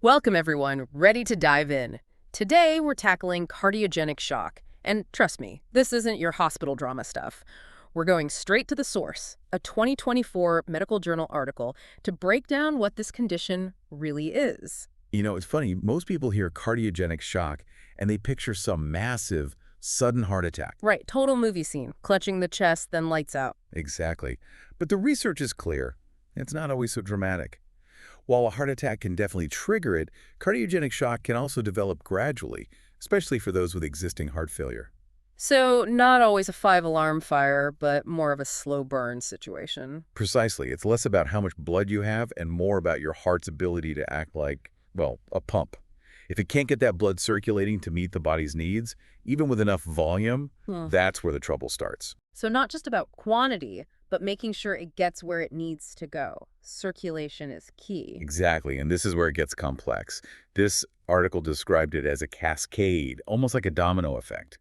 Welcome, everyone. Ready to dive in. Today, we're tackling cardiogenic shock. And trust me, this isn't your hospital drama stuff. We're going straight to the source, a 2024 medical journal article, to break down what this condition really is. It's funny, most people hear cardiogenic shock and they picture some massive, sudden heart attack. Right, total movie scene, clutching the chest, then lights out. Exactly. But the research is clear. It's not always so dramatic. While a heart attack can definitely trigger it, cardiogenic shock can also develop gradually, especially for those with existing heart failure. So, not always a five-alarm fire, but more of a slow burn situation. Precisely. It's less about how much blood you have and more about your heart's ability to act like, well, a pump. If it can't get that blood circulating to meet the body's needs, even with enough volume, that's where the trouble starts. So not just about quantity, but making sure it gets where it needs to go. Circulation is key. Exactly, and this is where it gets complex. This article described it as a cascade, almost like a domino effect.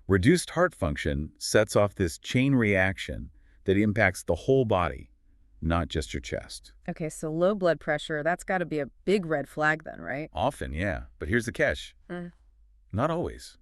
Reduced heart function sets off this chain reaction that impacts the whole body, not just your chest. Okay, so low blood pressure, that's got to be a big red flag then, right? Often, yeah, but here's the catch. Mm. Not always.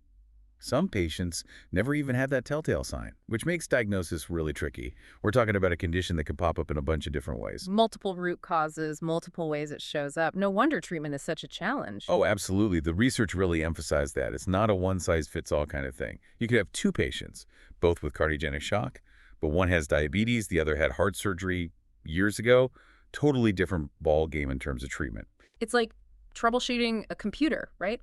Some patients never even have that telltale sign, which makes diagnosis really tricky. We're talking about a condition that could pop up in a bunch of different ways. Multiple root causes, multiple ways it shows up. No wonder treatment is such a challenge. Oh, absolutely. The research really emphasized that. It's not a one-size-fits-all kind of thing. You could have two patients, both with cardiogenic shock, but one has diabetes, the other had heart surgery years ago. Totally different ball game in terms of treatment. It's like troubleshooting a computer, right?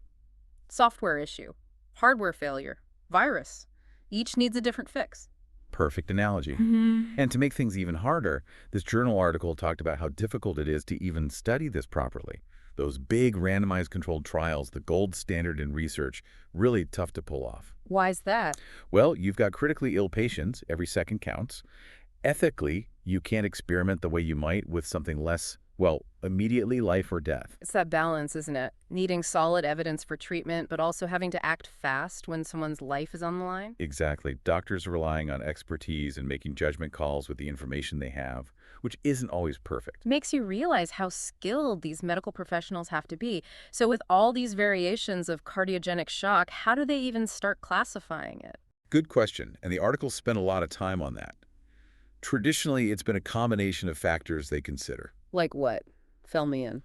Software issue, hardware failure, virus. Each needs a different fix. Perfect analogy. And to make things even harder, this journal article talked about how difficult it is to even study this properly. Those big randomized controlled trials, the gold standard in research, really tough to pull off. Why's that? Well, you've got critically ill patients, every second counts. Ethically, you can't experiment the way you might with something less, well, immediately life or death. It's that balance, isn't it? Needing solid evidence for treatment, but also having to act fast when someone's life is on the line? Exactly. Doctors are relying on expertise and making judgment calls with the information they have, which isn't always perfect. Makes you realize how skilled these medical professionals have to be. So with all these variations of cardiogenic shock, how do they even start classifying it? Good question, and the article spent a lot of time on that. Traditionally, it's been a combination of factors they consider. Like what? Fill me in.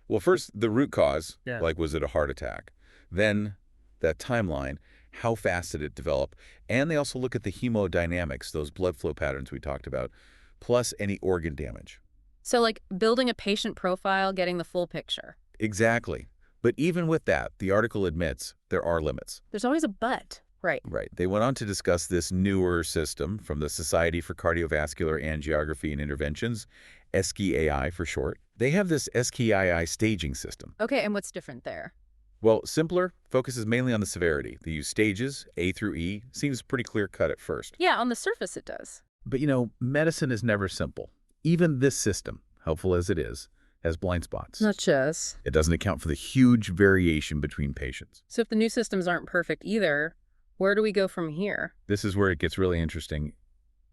Well, first, the root cause, Yeah. like was it a heart attack? Then that timeline, how fast did it develop? And they also look at the hemodynamics, those blood flow patterns we talked about, plus any organ damage. So like building a patient profile, getting the full picture. Exactly. But even with that, the article admits there are limits. There's always a but. Right. Right. They went on to discuss this newer system from the Society for Cardiovascular Angiography and Interventions, SKAI for short. They have this SKAI staging system. Okay, and what's different there? Well, simpler, focuses mainly on the severity. They use stages, A through E, seems pretty clear-cut at first. Yeah, on the surface it does. But medicine is never simple. Even this system, helpful as it is, has blind spots. Not just. It doesn't account for the huge variation between patients. So if the new systems aren't perfect either, where do we go from here? This is where it gets really interesting.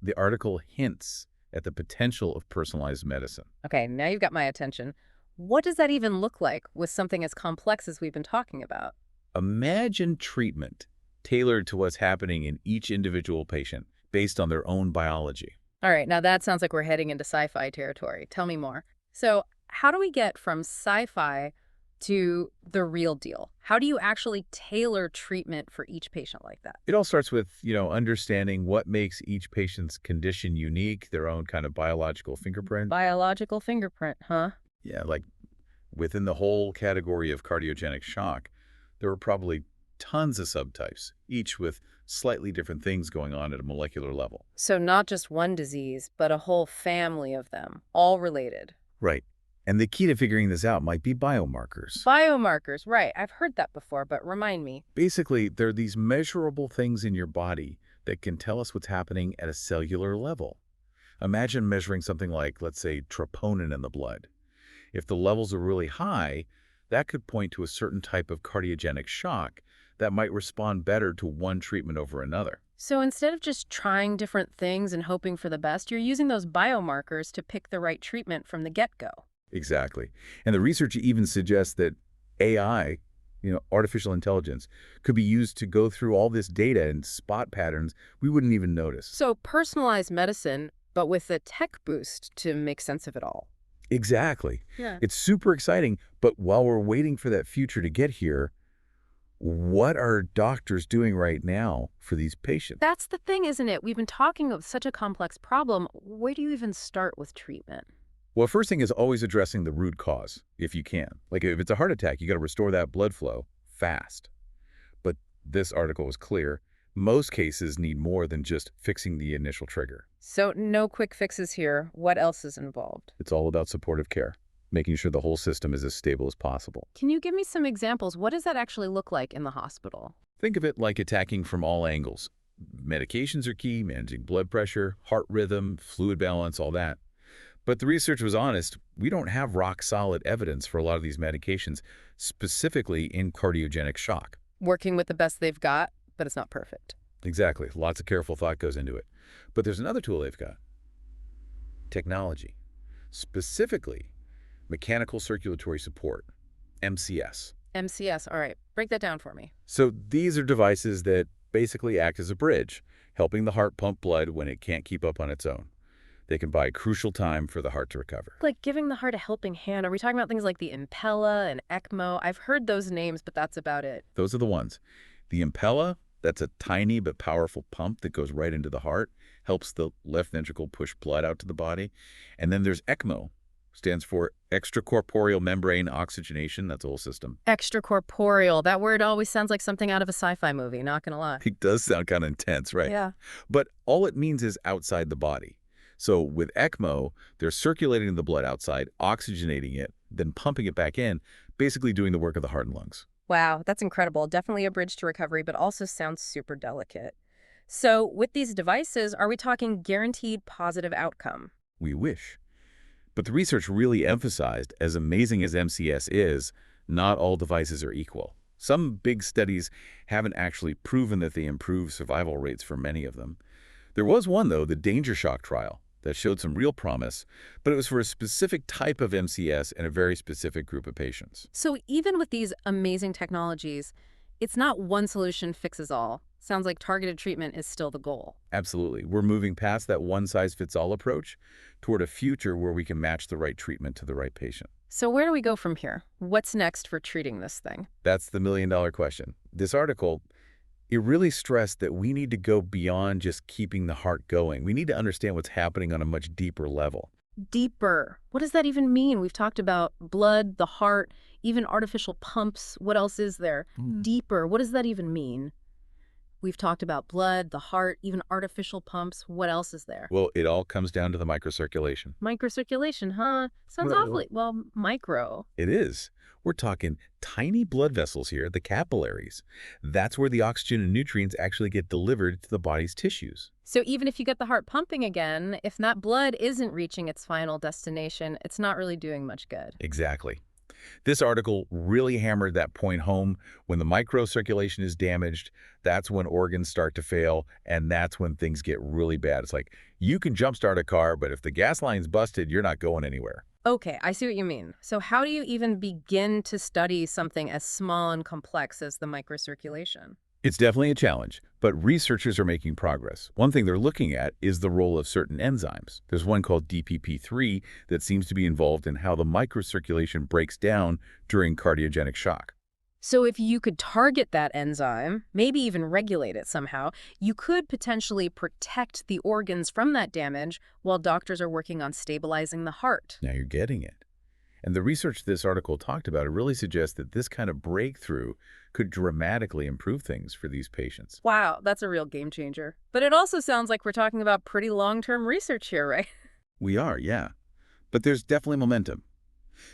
The article hints at the potential of personalized medicine. Okay, now you've got my attention. What does that even look like with something as complex as we've been talking about? Imagine treatment tailored to what's happening in each individual patient based on their own biology. All right, now that sounds like we're heading into sci-fi territory. Tell me more. So how do we get from sci-fi to the real deal? How do you actually tailor treatment for each patient like that? It all starts with, understanding what makes each patient's condition unique, their own kind of biological fingerprint. Biological fingerprint, huh? Yeah, like within the whole category of cardiogenic shock, there are probably tons of subtypes, each with slightly different things going on at a molecular level. So not just one disease, but a whole family of them, all related. Right. And the key to figuring this out might be biomarkers. Biomarkers, right. I've heard that before, but remind me. Basically, they're these measurable things in your body that can tell us what's happening at a cellular level. Imagine measuring something like, let's say, troponin in the blood. If the levels are really high, that could point to a certain type of cardiogenic shock that might respond better to one treatment over another. So instead of just trying different things and hoping for the best, you're using those biomarkers to pick the right treatment from the get-go. Exactly. And the research even suggests that AI, artificial intelligence, could be used to go through all this data and spot patterns we wouldn't even notice. So personalized medicine, but with a tech boost to make sense of it all. Exactly. Yeah. It's super exciting, but while we're waiting for that future to get here, what are doctors doing right now for these patients? That's the thing, isn't it? We've been talking of such a complex problem. Where do you even start with treatment? Well, first thing is always addressing the root cause, if you can. Like if it's a heart attack, you got to restore that blood flow fast. But this article is clear. Most cases need more than just fixing the initial trigger. So no quick fixes here. What else is involved? It's all about supportive care, making sure the whole system is as stable as possible. Can you give me some examples? What does that actually look like in the hospital? Think of it like attacking from all angles. Medications are key, managing blood pressure, heart rhythm, fluid balance, all that. But the research was honest. We don't have rock-solid evidence for a lot of these medications, specifically in cardiogenic shock. Working with the best they've got, but it's not perfect. Exactly. Lots of careful thought goes into it. But there's another tool they've got. Technology. Specifically, mechanical circulatory support, MCS. MCS, all right. Break that down for me. So these are devices that basically act as a bridge, helping the heart pump blood when it can't keep up on its own. They can buy crucial time for the heart to recover. Like giving the heart a helping hand. Are we talking about things like the Impella and ECMO? I've heard those names, but that's about it. Those are the ones. The Impella, that's a tiny but powerful pump that goes right into the heart, helps the left ventricle push blood out to the body. And then there's ECMO, stands for extracorporeal membrane oxygenation. That's a whole system. Extracorporeal. That word always sounds like something out of a sci-fi movie, not gonna lie. It does sound kind of intense, right? Yeah. But all it means is outside the body. So with ECMO, they're circulating the blood outside, oxygenating it, then pumping it back in, basically doing the work of the heart and lungs. Wow, that's incredible. Definitely a bridge to recovery, but also sounds super delicate. So with these devices, are we talking guaranteed positive outcome? We wish. But the research really emphasized, as amazing as MCS is, not all devices are equal. Some big studies haven't actually proven that they improve survival rates for many of them. There was one, though, the Danger Shock trial, that showed some real promise, but it was for a specific type of MCS and a very specific group of patients. So even with these amazing technologies, it's not one solution fixes all. Sounds like targeted treatment is still the goal. Absolutely. We're moving past that one-size-fits-all approach toward a future where we can match the right treatment to the right patient. So where do we go from here? What's next for treating this thing? That's the million-dollar question. This article, it really stressed that we need to go beyond just keeping the heart going. We need to understand what's happening on a much deeper level. Deeper. What does that even mean? We've talked about blood, the heart, even artificial pumps. What else is there? Deeper. What does that even mean? We've talked about blood, the heart, even artificial pumps. What else is there? Well, it all comes down to the microcirculation. Microcirculation, huh? Sounds Well, awfully, well, micro. It is. We're talking tiny blood vessels here, the capillaries. That's where the oxygen and nutrients actually get delivered to the body's tissues. So even if you get the heart pumping again, if that blood isn't reaching its final destination, it's not really doing much good. Exactly. This article really hammered that point home. When the microcirculation is damaged, that's when organs start to fail, and that's when things get really bad. It's like, you can jumpstart a car, but if the gas line's busted, you're not going anywhere. Okay, I see what you mean. So how do you even begin to study something as small and complex as the microcirculation? It's definitely a challenge, but researchers are making progress. One thing they're looking at is the role of certain enzymes. There's one called DPP3 that seems to be involved in how the microcirculation breaks down during cardiogenic shock. So if you could target that enzyme, maybe even regulate it somehow, you could potentially protect the organs from that damage while doctors are working on stabilizing the heart. Now you're getting it. And the research this article talked about, it really suggests that this kind of breakthrough could dramatically improve things for these patients. Wow, that's a real game changer. But it also sounds like we're talking about pretty long-term research here, right? We are, yeah. But there's definitely momentum.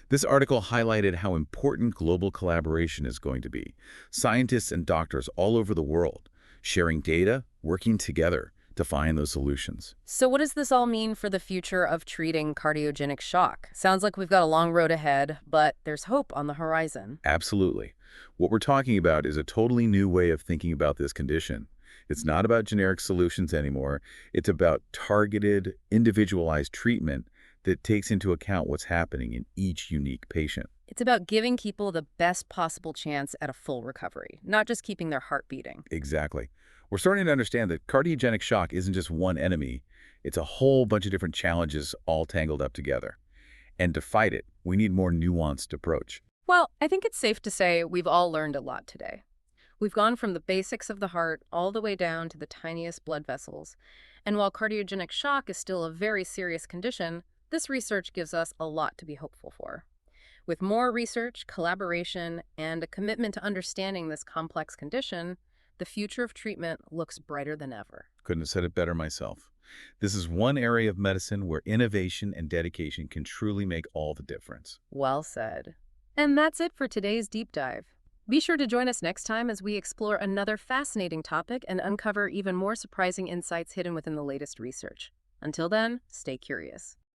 This article highlighted how important global collaboration is going to be. Scientists and doctors all over the world sharing data, working together to find those solutions. So what does this all mean for the future of treating cardiogenic shock? Sounds like we've got a long road ahead, but there's hope on the horizon. Absolutely. What we're talking about is a totally new way of thinking about this condition. It's not about generic solutions anymore. It's about targeted, individualized treatment that takes into account what's happening in each unique patient. It's about giving people the best possible chance at a full recovery, not just keeping their heart beating. Exactly. We're starting to understand that cardiogenic shock isn't just one enemy, it's a whole bunch of different challenges all tangled up together. And to fight it, we need more nuanced approach. Well, I think it's safe to say we've all learned a lot today. We've gone from the basics of the heart all the way down to the tiniest blood vessels. And while cardiogenic shock is still a very serious condition, this research gives us a lot to be hopeful for. With more research, collaboration, and a commitment to understanding this complex condition, the future of treatment looks brighter than ever. Couldn't have said it better myself. This is one area of medicine where innovation and dedication can truly make all the difference. Well said. And that's it for today's deep dive. Be sure to join us next time as we explore another fascinating topic and uncover even more surprising insights hidden within the latest research. Until then, stay curious.